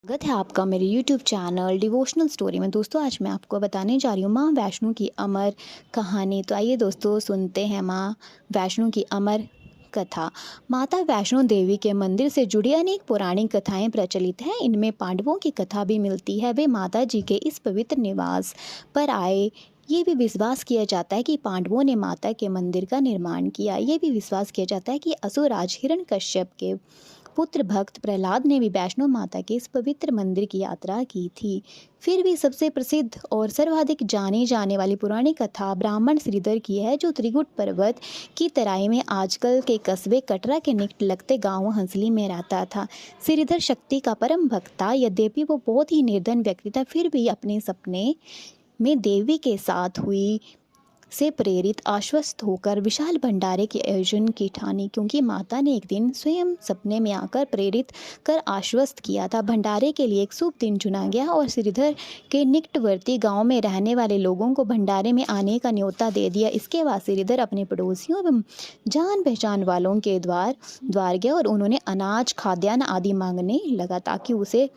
स्वागत है आपका मेरे YouTube चैनल डिवोशनल स्टोरी में। दोस्तों आज मैं आपको बताने जा रही हूँ माँ वैष्णो की अमर कहानी। तो आइए दोस्तों सुनते हैं माँ वैष्णो की अमर कथा। माता वैष्णो देवी के मंदिर से जुड़ी अनेक पौराणिक कथाएं प्रचलित हैं। इनमें पांडवों की कथा भी मिलती है। वे माता जी के इस पवित्र निवास पर आए। ये भी विश्वास किया जाता है कि पांडवों ने माता के मंदिर का निर्माण किया। ये भी विश्वास किया जाता है कि असुरराज हिरण्यकश्यप के पुत्र भक्त प्रहलाद ने भी वैष्णो माता के इस पवित्र मंदिर की यात्रा की थी। फिर भी सबसे प्रसिद्ध और सर्वाधिक जानी जाने वाली पुरानी कथा ब्राह्मण श्रीधर की है, जो त्रिकुट पर्वत की तराई में आजकल के कस्बे कटरा के निकट लगते गांव हंसली में रहता था। श्रीधर शक्ति का परम भक्त था। यद्यपि वो बहुत ही निर्धन व्यक्ति था, फिर भी अपने सपने में देवी के साथ हुई से प्रेरित आश्वस्त होकर विशाल भंडारे के आयोजन की ठानी, क्योंकि माता ने एक दिन स्वयं सपने में आकर प्रेरित कर आश्वस्त किया था। भंडारे के लिए एक शुभ दिन चुना गया और श्रीधर के निकटवर्ती गांव में रहने वाले लोगों को भंडारे में आने का न्योता दे दिया। इसके बाद श्रीधर अपने पड़ोसियों एवं जान पहचान वालों के द्वार गया और उन्होंने अनाज खाद्यान्न आदि मांगने लगा, ताकि उसे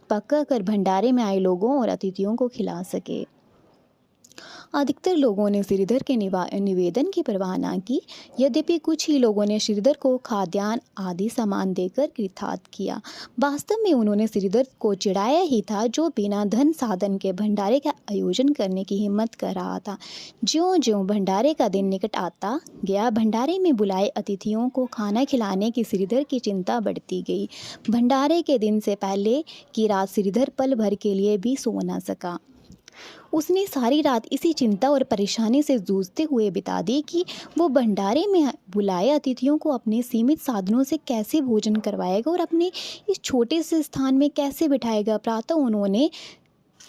पका कर भंडारे में आए लोगों और अतिथियों को खिला सके। अधिकतर लोगों ने श्रीधर के निवेदन की परवाह न की। यद्यपि कुछ ही लोगों ने श्रीधर को खाद्यान्न आदि सामान देकर कृतार्थ किया। वास्तव में उन्होंने श्रीधर को चिढ़ाया ही था, जो बिना धन साधन के भंडारे का आयोजन करने की हिम्मत कर रहा था। ज्यों-ज्यों भंडारे का दिन निकट आता गया, भंडारे में बुलाए अतिथियों को खाना खिलाने की श्रीधर की चिंता बढ़ती गई। भंडारे के दिन से पहले की रात श्रीधर पल भर के लिए भी सो न सका। उसने सारी रात इसी चिंता और परेशानी से जूझते हुए बिता दी कि वो भंडारे में बुलाए अतिथियों को अपने सीमित साधनों से कैसे भोजन करवाएगा और अपने इस छोटे से स्थान में कैसे बिठाएगा। प्रातः उन्होंने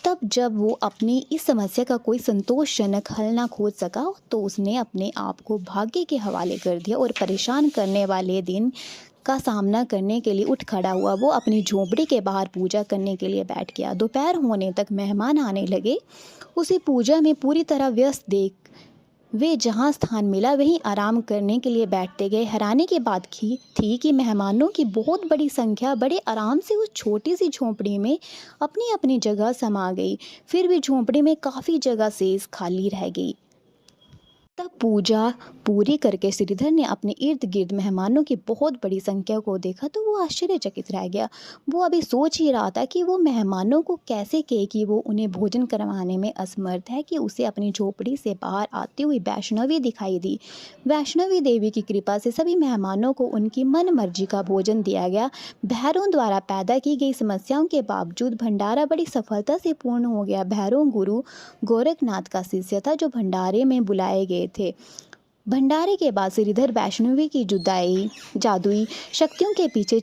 तब जब वो अपनी इस समस्या का कोई संतोषजनक हल ना खोज सका, तो उसने अपने आप को भाग्य के हवाले कर दिया और परेशान करने वाले दिन का सामना करने के लिए उठ खड़ा हुआ। वो अपनी झोपड़ी के बाहर पूजा करने के लिए बैठ गया। दोपहर होने तक मेहमान आने लगे। उसे पूजा में पूरी तरह व्यस्त देख वे जहाँ स्थान मिला वहीं आराम करने के लिए बैठते गए। हैरानी की बात थी कि मेहमानों की बहुत बड़ी संख्या बड़े आराम से उस छोटी सी झोंपड़ी में अपनी अपनी जगह समा गई। फिर भी झोंपड़ी में काफ़ी जगह शेष खाली रह गई। तब पूजा पूरी करके श्रीधर ने अपने इर्द गिर्द मेहमानों की बहुत बड़ी संख्या को देखा तो वो आश्चर्यचकित रह गया। वो अभी सोच ही रहा था कि वो मेहमानों को कैसे कहे कि वो उन्हें भोजन करवाने में असमर्थ है, कि उसे अपनी झोपड़ी से बाहर आती हुई वैष्णवी दिखाई दी। वैष्णवी देवी की कृपा से सभी मेहमानों को उनकी मन मर्जी का भोजन दिया गया। भैरों द्वारा पैदा की गई समस्याओं के बावजूद भंडारा बड़ी सफलता से पूर्ण हो गया। भैरों गुरु गोरखनाथ का शिष्य था, जो भंडारे में बुलाए गए थे। भंडारे के बाद श्रीधर वैष्णवी की जादुई शक्तियों के पीछे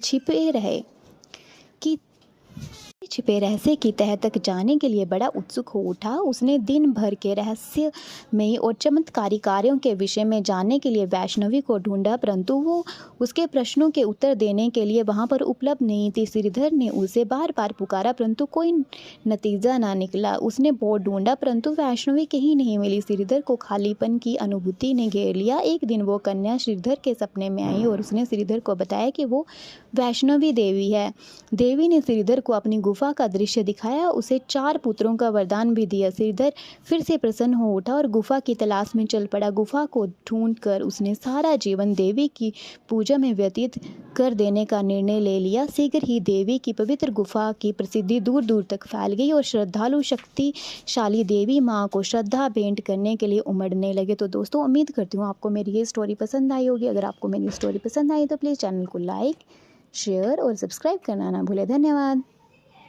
छिपे रहस्य की तह तक जाने के लिए बड़ा उत्सुक हो उठा। उसने दिन भर के रहस्यमयी और चमत्कारी कार्यों के विषय में जानने के लिए वैष्णवी को ढूंढा, परंतु वो उसके प्रश्नों के उत्तर देने के लिए वहां पर उपलब्ध नहीं थी। श्रीधर ने उसे बार बार पुकारा, परंतु कोई नतीजा ना निकला। उसने बहुत ढूंढा, परंतु वैष्णवी कहीं नहीं मिली। श्रीधर को खालीपन की अनुभूति ने घेर लिया। एक दिन वो कन्या श्रीधर के सपने में आई और उसने श्रीधर को बताया कि वो वैष्णवी देवी है। देवी ने श्रीधर को अपनी गुफा का दृश्य दिखाया, उसे 4 पुत्रों का वरदान भी दिया। श्रीधर फिर से प्रसन्न हो उठा और गुफा की तलाश में चल पड़ा। गुफा को ढूंढकर उसने सारा जीवन देवी की पूजा में व्यतीत कर देने का निर्णय ले लिया। शीघ्र ही देवी की पवित्र गुफा की प्रसिद्धि दूर दूर तक फैल गई और श्रद्धालु शक्तिशाली देवी माँ को श्रद्धा भेंट करने के लिए उमड़ने लगे। तो दोस्तों उम्मीद करती हूँ आपको मेरी ये स्टोरी पसंद आई होगी। अगर आपको मेरी स्टोरी पसंद आई तो प्लीज़ चैनल को लाइक, शेयर और सब्सक्राइब करना ना भूलें। धन्यवाद।